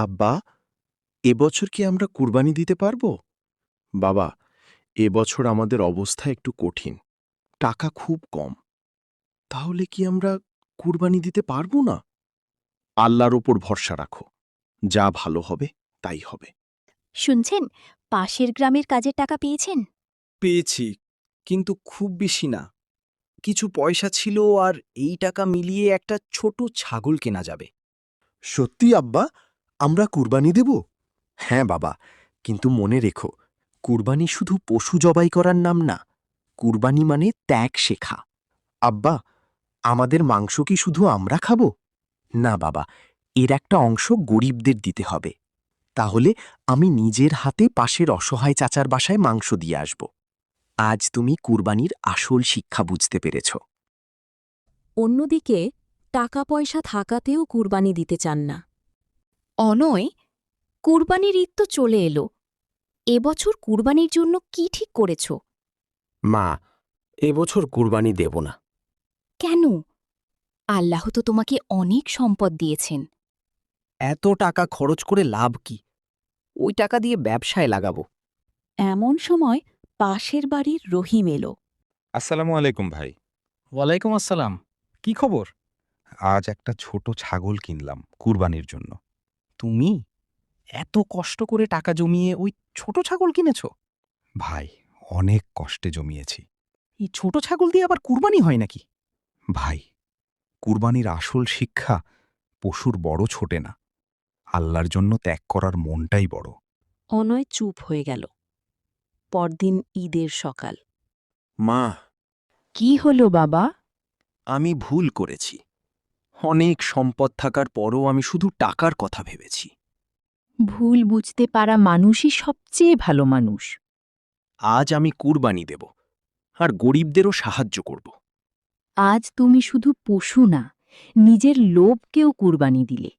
আব্বা, এবছর কি আমরা কুরবানি দিতে পারবো? বাবা, এবছর আমাদের অবস্থা একটু কঠিন, টাকা খুব কম। তাহলে কি আমরা কুরবানি দিতে পারবো না? আল্লাহর ওপর ভরসা রাখো, যা ভালো হবে তাই হবে। শুনছেন, পাশের গ্রামের কাজের টাকা পেয়েছেন? পেয়েছি, কিন্তু খুব বেশি না। কিছু পয়সা ছিল, আর এই টাকা মিলিয়ে একটা ছোট ছাগল কেনা যাবে। সত্যি আব্বা, আমরা কুরবানি দেব? হ্যাঁ বাবা, কিন্তু মনে রেখো, কুরবানি শুধু পশু জবাই করার নাম না, কুরবানি মানে ত্যাগ শেখা। আব্বা, আমাদের মাংস কি শুধু আমরা খাবো? না বাবা, এর একটা অংশ গরিবদের দিতে হবে। তাহলে আমি নিজের হাতে পাশের অসহায় চাচার বাসায় মাংস দিয়ে আসব। আজ তুমি কুরবানির আসল শিক্ষা বুঝতে পেরেছ। অন্যদিকে টাকা পয়সা থাকাতেও কুরবানি দিতে চান না। অনয়, কুরবানির ঈদ তো চলে এলো। এবছর কুরবানির জন্য কি ঠিক করেছ? মা, এবছর কুরবানি দেব না। কেন? আল্লাহ তো তোমাকে অনেক সম্পদ দিয়েছেন। এত টাকা খরচ করে লাভ কি? ওই টাকা দিয়ে ব্যবসায় লাগাবো। এমন সময় পাশের বাড়ির রহিম এলো। আসসালামু আলাইকুম ভাই। ওয়ালাইকুম আসসালাম। কি খবর? আজ একটা ছোট ছাগল কিনলাম কুরবানির জন্য। তুমি এত কষ্ট করে টাকা জমিয়ে ওই ছোট ছাগল কিনেছ? ভাই, অনেক কষ্টে জমিয়েছি। এই ছোট ছাগল দিয়ে আবার কুরবানি হয় নাকি? ভাই, কুরবানির আসল শিক্ষা পশুর বড় ছোটে না, আল্লাহর জন্য ত্যাগ করার মনটাই বড়। অনয় চুপ হয়ে গেল। পরদিন ঈদের সকাল। মা, কি হলো বাবা? আমি ভুল করেছি। অনেক সম্পদ থাকার পরও আমি শুধু টাকার কথা ভেবেছি। ভুল বুঝতে পারা মানুষই সবচেয়ে ভালো মানুষ। আজ আমি কুরবানি দেব, আর গরিবদেরও সাহায্য করব। আজ তুমি শুধু পশু না, নিজের লোভকেও কুরবানি দিলে।